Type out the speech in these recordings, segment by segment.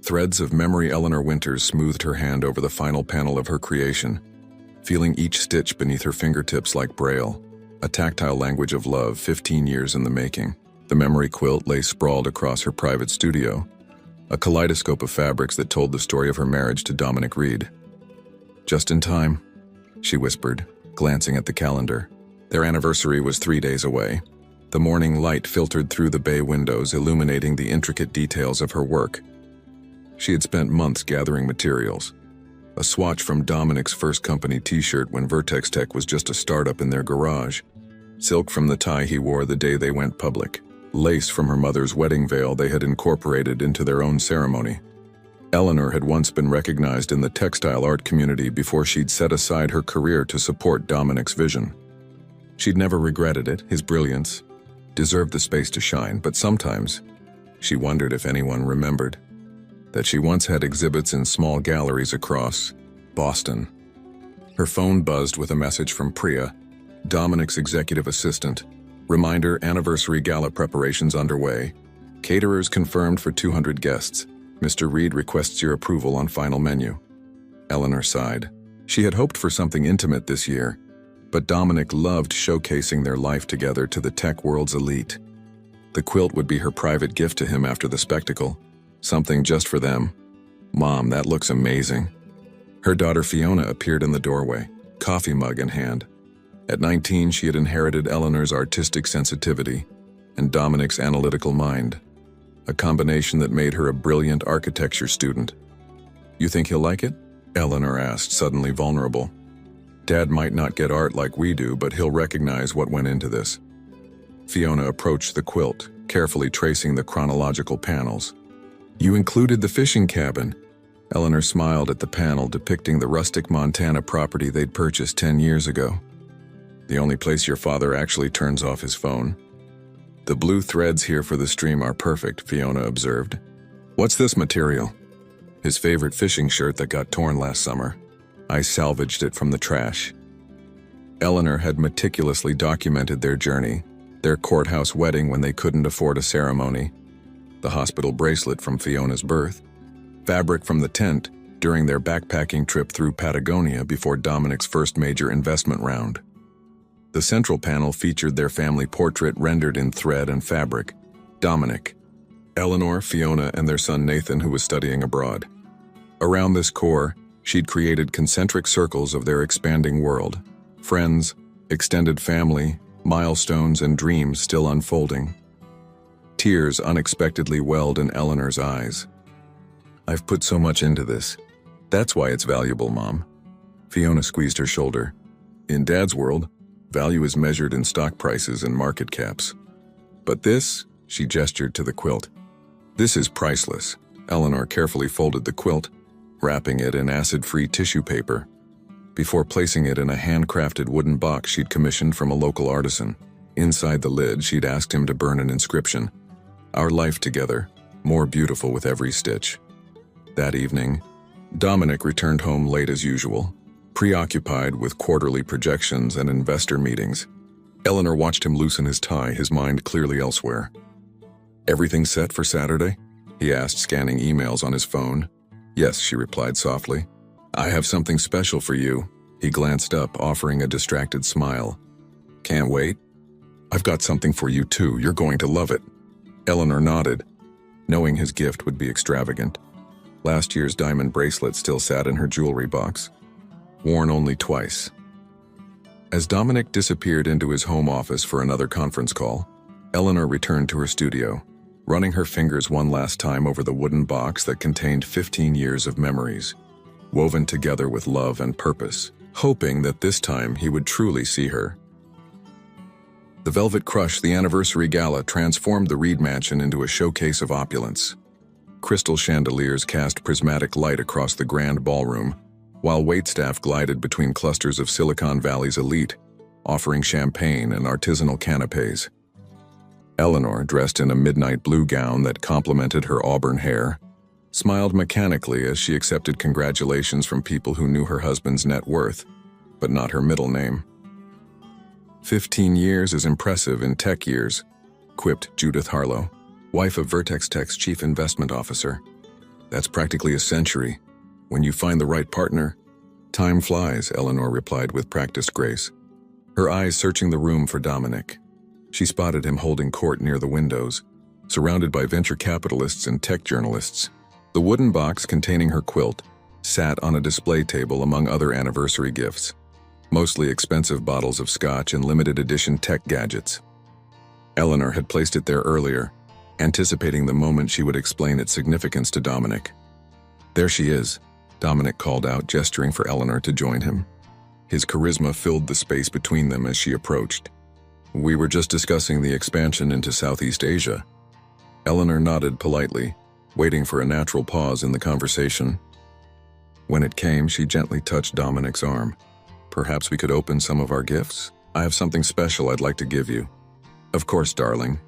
Threads of memory. Eleanor Winters smoothed her hand over the final panel of her creation, feeling each stitch beneath her fingertips like Braille, a tactile language of love 15 years in the making. The memory quilt lay sprawled across her private studio, a kaleidoscope of fabrics that told the story of her marriage to Dominic Reed. "Just in time," she whispered, glancing at the calendar. Their anniversary was 3 days away. The morning light filtered through the bay windows, illuminating the intricate details of her work. She had spent months gathering materials. A swatch from Dominic's first company t-shirt when Vertex Tech was just a startup in their garage. Silk from the tie he wore the day they went public. Lace from her mother's wedding veil they had incorporated into their own ceremony. Eleanor had once been recognized in the textile art community before she'd set aside her career to support Dominic's vision. She'd never regretted it. His brilliance deserved the space to shine, but sometimes she wondered if anyone remembered that she once had exhibits in small galleries across Boston. Her phone buzzed with a message from Priya, Dominic's executive assistant. Reminder: anniversary gala preparations underway. Caterers confirmed for 200 guests. Mr. Reed requests your approval on final menu. Eleanor sighed. She had hoped for something intimate this year, but Dominic loved showcasing their life together to the tech world's elite. The quilt would be her private gift to him after the spectacle, something just for them. "Mom, that looks amazing." Her daughter Fiona appeared in the doorway, coffee mug in hand. At 19, she had inherited Eleanor's artistic sensitivity and Dominic's analytical mind, a combination that made her a brilliant architecture student. "You think he'll like it?" Eleanor asked, suddenly vulnerable. "Dad might not get art like we do, but he'll recognize what went into this." Fiona approached the quilt, carefully tracing the chronological panels. "You included the fishing cabin." Eleanor smiled at the panel depicting the rustic Montana property they'd purchased 10 years ago. "The only place your father actually turns off his phone." "The blue threads here for the stream are perfect," Fiona observed. "What's this material?" "His favorite fishing shirt that got torn last summer. I salvaged it from the trash." Eleanor had meticulously documented their journey, their courthouse wedding when they couldn't afford a ceremony, the hospital bracelet from Fiona's birth, fabric from the tent during their backpacking trip through Patagonia before Dominic's first major investment round. The central panel featured their family portrait rendered in thread and fabric: Dominic, Eleanor, Fiona, and their son Nathan, who was studying abroad. Around this core, she'd created concentric circles of their expanding world: friends, extended family, milestones, and dreams still unfolding. Tears unexpectedly welled in Eleanor's eyes. "I've put so much into this. That's why it's valuable, Mom." Fiona squeezed her shoulder. "In Dad's world, value is measured in stock prices and market caps. But this," she gestured to the quilt, "this is priceless." Eleanor carefully folded the quilt, wrapping it in acid-free tissue paper, before placing it in a handcrafted wooden box she'd commissioned from a local artisan. Inside the lid, she'd asked him to burn an inscription: "Our life together, more beautiful with every stitch." That evening, Dominic returned home late as usual, preoccupied with quarterly projections and investor meetings. Eleanor watched him loosen his tie, his mind clearly elsewhere. "Everything set for Saturday?" he asked, scanning emails on his phone. "Yes," she replied softly. "I have something special for you." He glanced up, offering a distracted smile. "Can't wait." "I've got something for you too. You're going to love it." Eleanor nodded, knowing his gift would be extravagant. Last year's diamond bracelet still sat in her jewelry box, worn only twice. As Dominic disappeared into his home office for another conference call, Eleanor returned to her studio, running her fingers one last time over the wooden box that contained 15 years of memories, woven together with love and purpose, hoping that this time he would truly see her. The Velvet Crush, the anniversary gala, transformed the Reed Mansion into a showcase of opulence. Crystal chandeliers cast prismatic light across the grand ballroom, while waitstaff glided between clusters of Silicon Valley's elite, offering champagne and artisanal canapes. Eleanor, dressed in a midnight blue gown that complemented her auburn hair, smiled mechanically as she accepted congratulations from people who knew her husband's net worth, but not her middle name. 15 years is impressive in tech years, quipped Judith Harlow, wife of Vertex Tech's chief investment officer. That's practically a century. When you find the right partner, time flies, Eleanor replied with practiced grace, her eyes searching the room for Dominic. She spotted him holding court near the windows, surrounded by venture capitalists and tech journalists. The wooden box containing her quilt sat on a display table among other anniversary gifts, mostly expensive bottles of scotch and limited edition tech gadgets. Eleanor had placed it there earlier, anticipating the moment she would explain its significance to Dominic. There she is, Dominic called out, gesturing for Eleanor to join him. His charisma filled the space between them as she approached. We were just discussing the expansion into Southeast Asia. Eleanor nodded politely, waiting for a natural pause in the conversation. When it came, she gently touched Dominic's arm. Perhaps we could open some of our gifts? I have something special I'd like to give you. Of course, darling.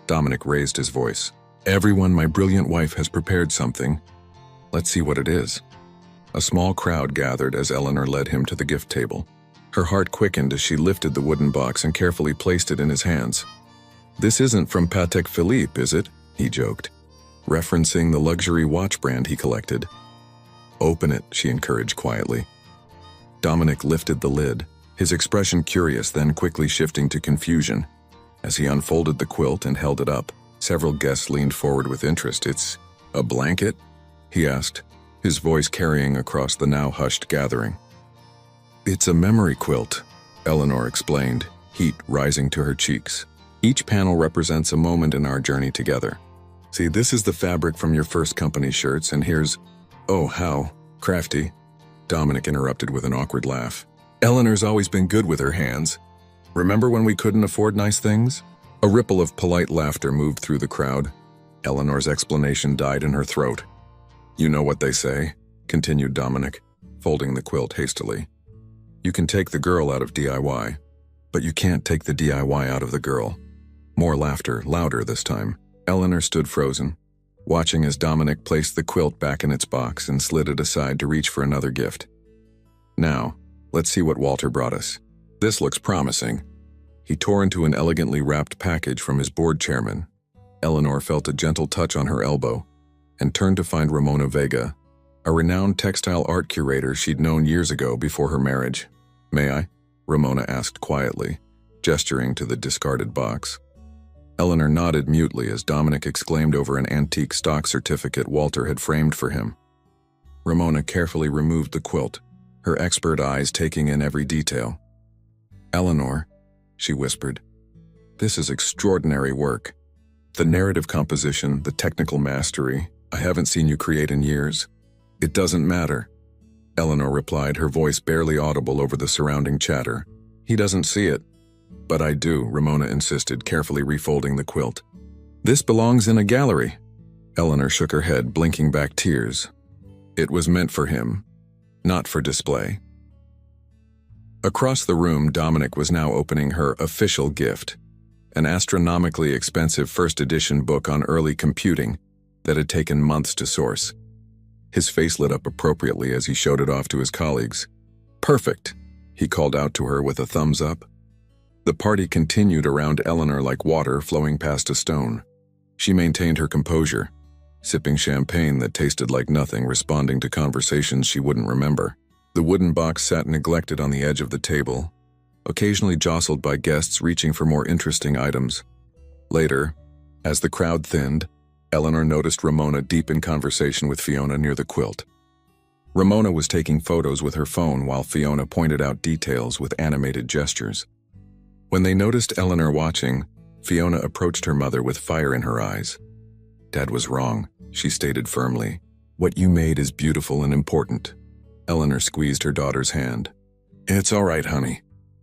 Dominic raised his voice. Everyone, my brilliant wife has prepared something. Let's see what it is. A small crowd gathered as Eleanor led him to the gift table. Her heart quickened as she lifted the wooden box and carefully placed it in his hands. This isn't from Patek Philippe, is it? He joked, referencing the luxury watch brand he collected. Open it, she encouraged quietly. Dominic lifted the lid, his expression curious, then quickly shifting to confusion. As he unfolded the quilt and held it up, several guests leaned forward with interest. It's a blanket? He asked, his voice carrying across the now hushed gathering. It's a memory quilt, Eleanor explained, heat rising to her cheeks. Each panel represents a moment in our journey together. See, this is the fabric from your first company shirts, and here's... Oh, how crafty, Dominic interrupted with an awkward laugh. Eleanor's always been good with her hands. Remember when we couldn't afford nice things? A ripple of polite laughter moved through the crowd. Eleanor's explanation died in her throat. You know what they say, continued Dominic, folding the quilt hastily. You can take the girl out of DIY, but you can't take the DIY out of the girl. More laughter, louder this time. Eleanor stood frozen, watching as Dominic placed the quilt back in its box and slid it aside to reach for another gift. Now, let's see what Walter brought us. This looks promising. He tore into an elegantly wrapped package from his board chairman. Eleanor felt a gentle touch on her elbow and turned to find Ramona Vega, a renowned textile art curator she'd known years ago before her marriage. May I? Ramona asked quietly, gesturing to the discarded box. Eleanor nodded mutely as Dominic exclaimed over an antique stock certificate Walter had framed for him. Ramona carefully removed the quilt, her expert eyes taking in every detail. Eleanor, she whispered, this is extraordinary work. The narrative composition, the technical mastery, I haven't seen you create in years. It doesn't matter, Eleanor replied, her voice barely audible over the surrounding chatter. He doesn't see it. But I do, Ramona insisted, carefully refolding the quilt. This belongs in a gallery. Eleanor shook her head, blinking back tears. It was meant for him, not for display. Across the room, Dominic was now opening her official gift, an astronomically expensive first edition book on early computing that had taken months to source. His face lit up appropriately as he showed it off to his colleagues. Perfect, he called out to her with a thumbs up. The party continued around Eleanor like water flowing past a stone. She maintained her composure, sipping champagne that tasted like nothing, responding to conversations she wouldn't remember. The wooden box sat neglected on the edge of the table, occasionally jostled by guests reaching for more interesting items. Later, as the crowd thinned, Eleanor noticed Ramona deep in conversation with Fiona near the quilt. Ramona was taking photos with her phone while Fiona pointed out details with animated gestures. When they noticed Eleanor watching, Fiona approached her mother with fire in her eyes. Dad was wrong, she stated firmly. What you made is beautiful and important. Eleanor squeezed her daughter's hand. It's all right, honey.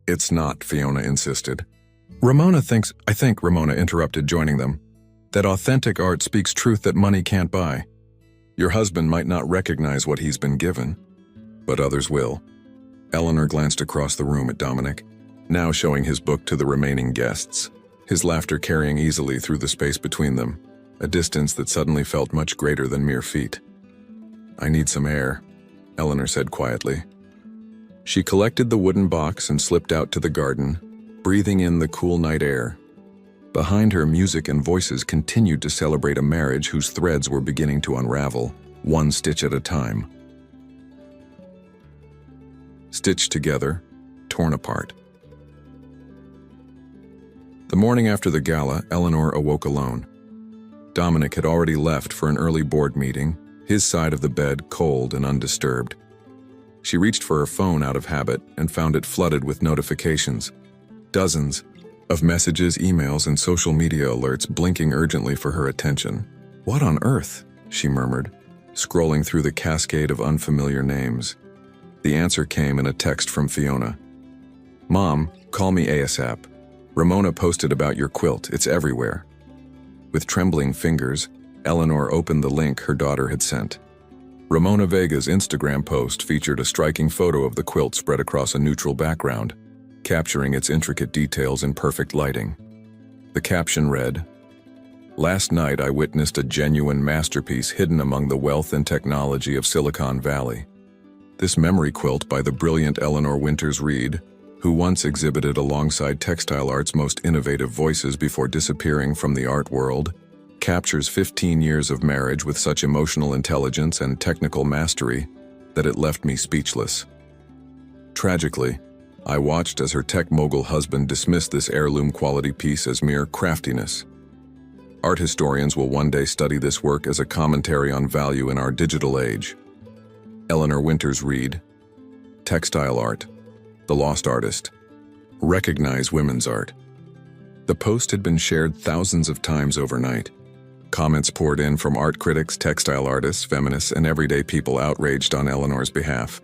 It's not, Fiona insisted. I think Ramona interrupted, joining them, that authentic art speaks truth that money can't buy. Your husband might not recognize what he's been given, but others will. Eleanor glanced across the room at Dominic, now showing his book to the remaining guests, his laughter carrying easily through the space between them, a distance that suddenly felt much greater than mere feet. I need some air, Eleanor said quietly. She collected the wooden box and slipped out to the garden, breathing in the cool night air. Behind her, music and voices continued to celebrate a marriage whose threads were beginning to unravel. one stitch at a time. Stitched together, torn apart. The morning after the gala, Eleanor awoke alone. Dominic had already left for an early board meeting, his side of the bed cold and undisturbed. She reached for her phone out of habit and found it flooded with notifications. Dozens of messages, emails, and social media alerts blinking urgently for her attention. "What on earth?" she murmured, scrolling through the cascade of unfamiliar names. The answer came in a text from Fiona. "Mom, call me ASAP. Ramona posted about your quilt. It's everywhere." With trembling fingers, Eleanor opened the link her daughter had sent. Ramona Vega's Instagram post featured a striking photo of the quilt spread across a neutral background, capturing its intricate details in perfect lighting. The caption read, "Last night I witnessed a genuine masterpiece hidden among the wealth and technology of Silicon Valley. This memory quilt by the brilliant Eleanor Winters Reed, who once exhibited alongside textile art's most innovative voices before disappearing from the art world, captures 15 years of marriage with such emotional intelligence and technical mastery that it left me speechless. Tragically, I watched as her tech mogul husband dismissed this heirloom quality piece as mere craftiness. Art historians will one day study this work as a commentary on value in our digital age." Eleanor Winters Reed, Textile Art, The Lost Artist. Recognize women's art. The post had been shared thousands of times overnight. Comments poured in from art critics, textile artists, feminists, and everyday people outraged on Eleanor's behalf.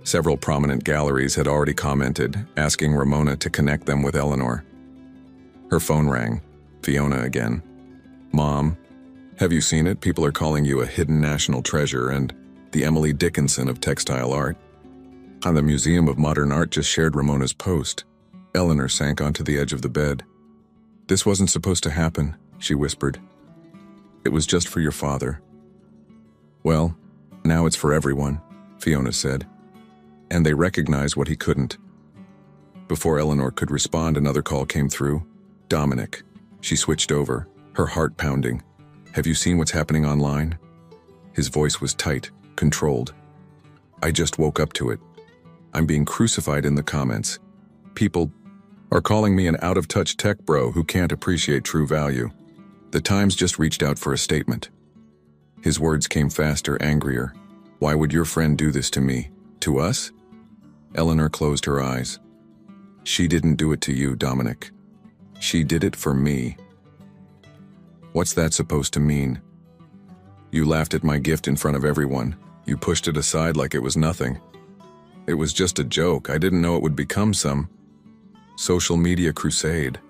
Several prominent galleries had already commented, asking Ramona to connect them with Eleanor. Her phone rang. Fiona again. "Mom, have you seen it? People are calling you a hidden national treasure and the Emily Dickinson of textile art." The Museum of Modern Art just shared Ramona's post. Eleanor sank onto the edge of the bed. "This wasn't supposed to happen," she whispered. "It was just for your father." "Well, now it's for everyone," Fiona said. "And they recognize what he couldn't." Before Eleanor could respond, another call came through. "Dominic." She switched over, her heart pounding. "Have you seen what's happening online?" His voice was tight, controlled. "I just woke up to it. I'm being crucified in the comments. People are calling me an out-of-touch tech bro who can't appreciate true value. The Times just reached out for a statement." His words came faster, angrier. "Why would your friend do this to me? To us?" Eleanor closed her eyes. "She didn't do it to you, Dominic. She did it for me." "What's that supposed to mean?" "You laughed at my gift in front of everyone. You pushed it aside like it was nothing. It was just a joke. I didn't know it would become some social media crusade."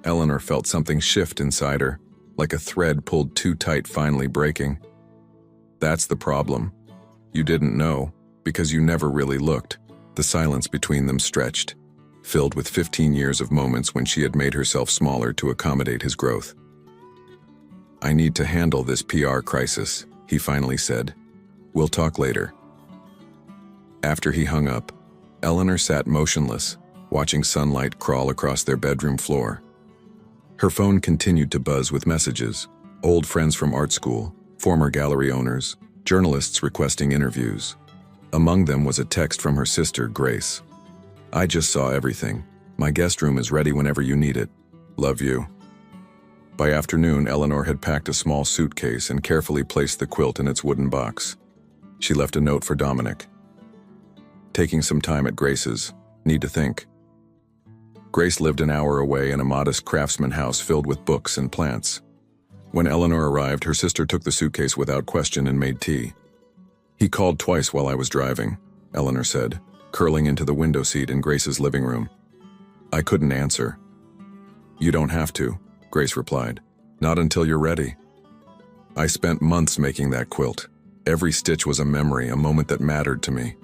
Eleanor felt something shift inside her, like a thread pulled too tight finally breaking. "That's the problem. You didn't know, because you never really looked." The silence between them stretched, filled with 15 years of moments when she had made herself smaller to accommodate his growth. "I need to handle this PR crisis," he finally said. "We'll talk later." After he hung up, Eleanor sat motionless, watching sunlight crawl across their bedroom floor. Her phone continued to buzz with messages, old friends from art school, former gallery owners, journalists requesting interviews. Among them was a text from her sister, Grace. "I just saw everything. My guest room is ready whenever you need it. Love you." By afternoon, Eleanor had packed a small suitcase and carefully placed the quilt in its wooden box. She left a note for Dominic. "Taking some time at Grace's. Need to think." Grace lived an hour away in a modest craftsman house filled with books and plants. When Eleanor arrived, her sister took the suitcase without question and made tea. "He called twice while I was driving," Eleanor said, curling into the window seat in Grace's living room. "I couldn't answer." "You don't have to," Grace replied. "Not until you're ready." "I spent months making that quilt. Every stitch was a memory, a moment that mattered to me."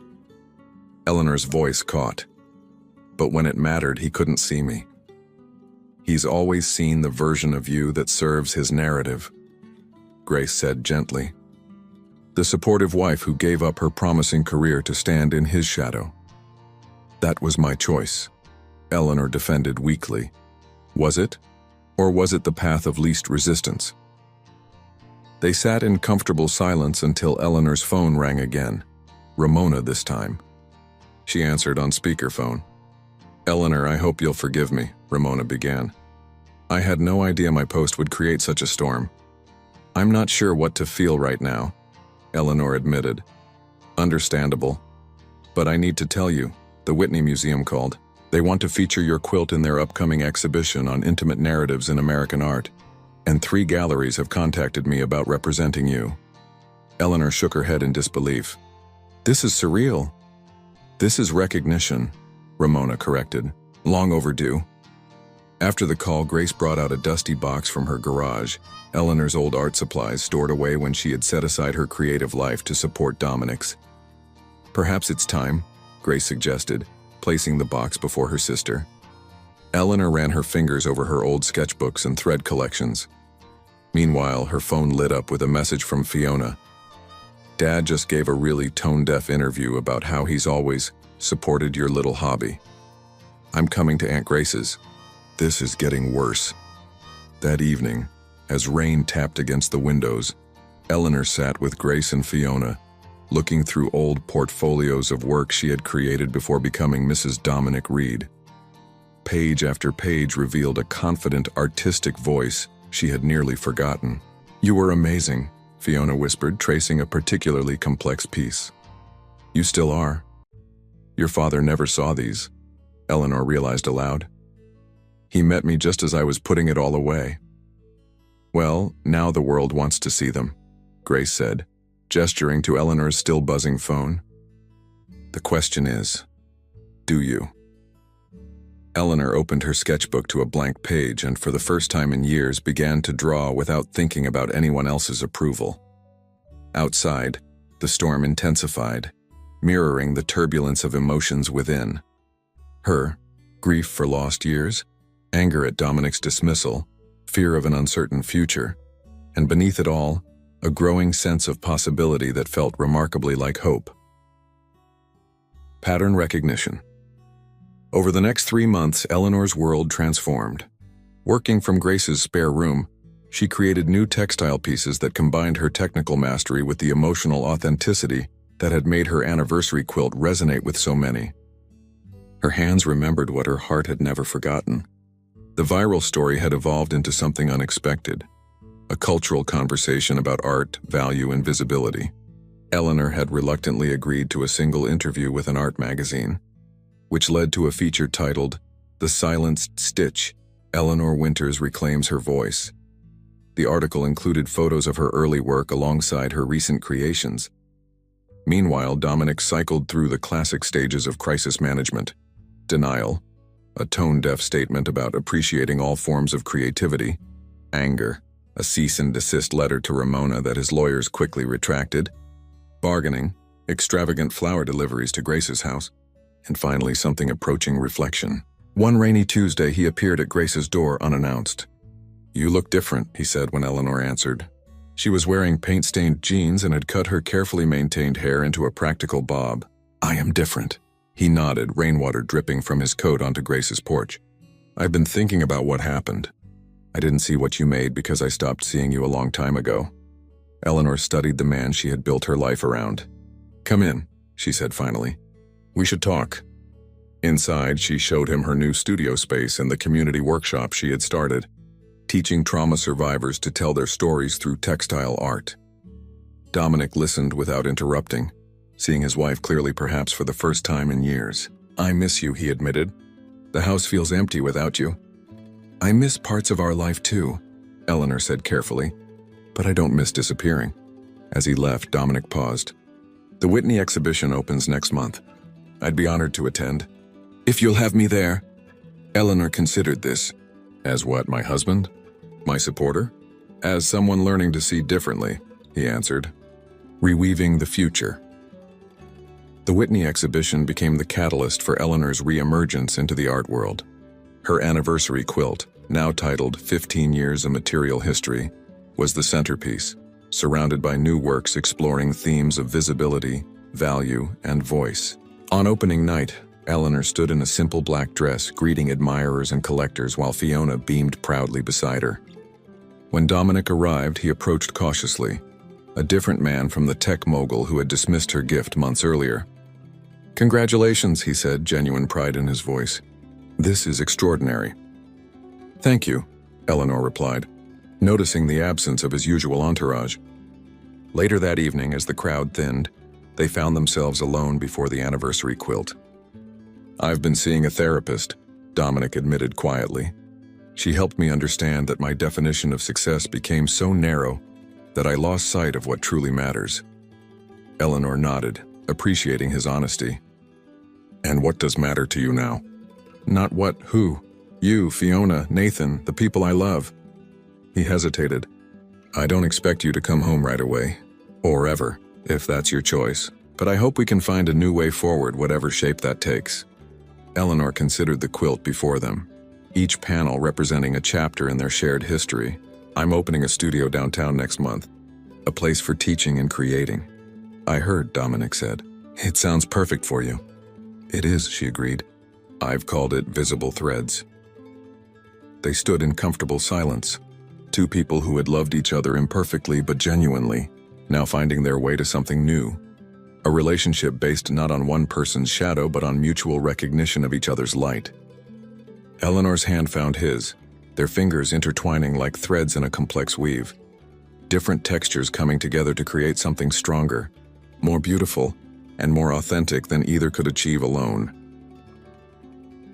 Eleanor's voice caught. "But when it mattered, he couldn't see me. He's always seen the version of you that serves his narrative," Grace said gently. "The supportive wife who gave up her promising career to stand in his shadow." "That was my choice," Eleanor defended weakly. "Was it? Or was it the path of least resistance?" They sat in comfortable silence until Eleanor's phone rang again. Ramona this time. She answered on speakerphone. "Eleanor, I hope you'll forgive me," Ramona began. "I had no idea my post would create such a storm. I'm not sure what to feel right now," Eleanor admitted. "Understandable. But I need to tell you, the Whitney Museum called. They want to feature your quilt in their upcoming exhibition on intimate narratives in American art, and 3 galleries have contacted me about representing you." Eleanor shook her head in disbelief. "This is surreal." "This is recognition," Ramona corrected. "Long overdue." After the call, Grace brought out a dusty box from her garage, Eleanor's old art supplies stored away when she had set aside her creative life to support Dominic's. "Perhaps it's time," Grace suggested, placing the box before her sister. Eleanor ran her fingers over her old sketchbooks and thread collections. Meanwhile, her phone lit up with a message from Fiona. "Dad just gave a really tone-deaf interview about how he's always supported your little hobby. I'm coming to Aunt Grace's. This is getting worse." That evening, as rain tapped against the windows, Eleanor sat with Grace and Fiona, looking through old portfolios of work she had created before becoming Mrs. Dominic Reed. Page after page revealed a confident, artistic voice she had nearly forgotten. "You were amazing," Fiona whispered, tracing a particularly complex piece. "You still are. Your father never saw these," Eleanor realized aloud. "He met me just as I was putting it all away." "Well, now the world wants to see them," Grace said, gesturing to Eleanor's still buzzing phone. "The question is, do you?" Eleanor opened her sketchbook to a blank page and for the first time in years began to draw without thinking about anyone else's approval. Outside, the storm intensified, mirroring the turbulence of emotions within. Her grief for lost years, anger at Dominic's dismissal, fear of an uncertain future, and beneath it all, a growing sense of possibility that felt remarkably like hope. Pattern recognition. Over the next 3 months, Eleanor's world transformed. Working from Grace's spare room, she created new textile pieces that combined her technical mastery with the emotional authenticity that had made her anniversary quilt resonate with so many. Her hands remembered what her heart had never forgotten. The viral story had evolved into something unexpected, a cultural conversation about art, value, and visibility. Eleanor had reluctantly agreed to a single interview with an art magazine, which led to a feature titled, "The Silenced Stitch, Eleanor Winters Reclaims Her Voice." The article included photos of her early work alongside her recent creations. Meanwhile, Dominic cycled through the classic stages of crisis management: denial, a tone-deaf statement about appreciating all forms of creativity; anger, a cease-and-desist letter to Ramona that his lawyers quickly retracted; bargaining, extravagant flower deliveries to Grace's house; and finally something approaching reflection. One rainy Tuesday, he appeared at Grace's door unannounced. "You look different," he said when Eleanor answered. She was wearing paint-stained jeans and had cut her carefully maintained hair into a practical bob. "I am different." He nodded, rainwater dripping from his coat onto Grace's porch. "I've been thinking about what happened. I didn't see what you made because I stopped seeing you a long time ago." Eleanor studied the man she had built her life around. "Come in," she said finally. "We should talk." Inside, she showed him her new studio space and the community workshop she had started, teaching trauma survivors to tell their stories through textile art. Dominic listened without interrupting, seeing his wife clearly perhaps for the first time in years. "I miss you," he admitted. "The house feels empty without you." "I miss parts of our life too," Eleanor said carefully, "but I don't miss disappearing." As he left, Dominic paused. "The Whitney exhibition opens next month. I'd be honored to attend." "If you'll have me there." Eleanor considered this. "As what, my husband? My supporter?" "As someone learning to see differently," he answered. Reweaving the future. The Whitney exhibition became the catalyst for Eleanor's re-emergence into the art world. Her anniversary quilt, now titled 15 Years of Material History, was the centerpiece, surrounded by new works exploring themes of visibility, value, and voice. On opening night, Eleanor stood in a simple black dress, greeting admirers and collectors while Fiona beamed proudly beside her. When Dominic arrived, he approached cautiously, a different man from the tech mogul who had dismissed her gift months earlier. "Congratulations," he said, genuine pride in his voice. "This is extraordinary." "Thank you," Eleanor replied, noticing the absence of his usual entourage. Later that evening, as the crowd thinned, they found themselves alone before the anniversary quilt. "I've been seeing a therapist," Dominic admitted quietly. "She helped me understand that my definition of success became so narrow that I lost sight of what truly matters." Eleanor nodded, appreciating his honesty. "And what does matter to you now?" "Not what, who. You, Fiona, Nathan, the people I love." He hesitated. "I don't expect you to come home right away, or ever, if that's your choice, but I hope we can find a new way forward, whatever shape that takes." Eleanor considered the quilt before them, each panel representing a chapter in their shared history. "I'm opening a studio downtown next month, a place for teaching and creating." "I heard," Dominic said. "It sounds perfect for you." "It is," she agreed. "I've called it Visible Threads." They stood in comfortable silence, two people who had loved each other imperfectly but genuinely, now finding their way to something new. A relationship based not on one person's shadow but on mutual recognition of each other's light. Eleanor's hand found his, their fingers intertwining like threads in a complex weave. Different textures coming together to create something stronger, more beautiful, and more authentic than either could achieve alone.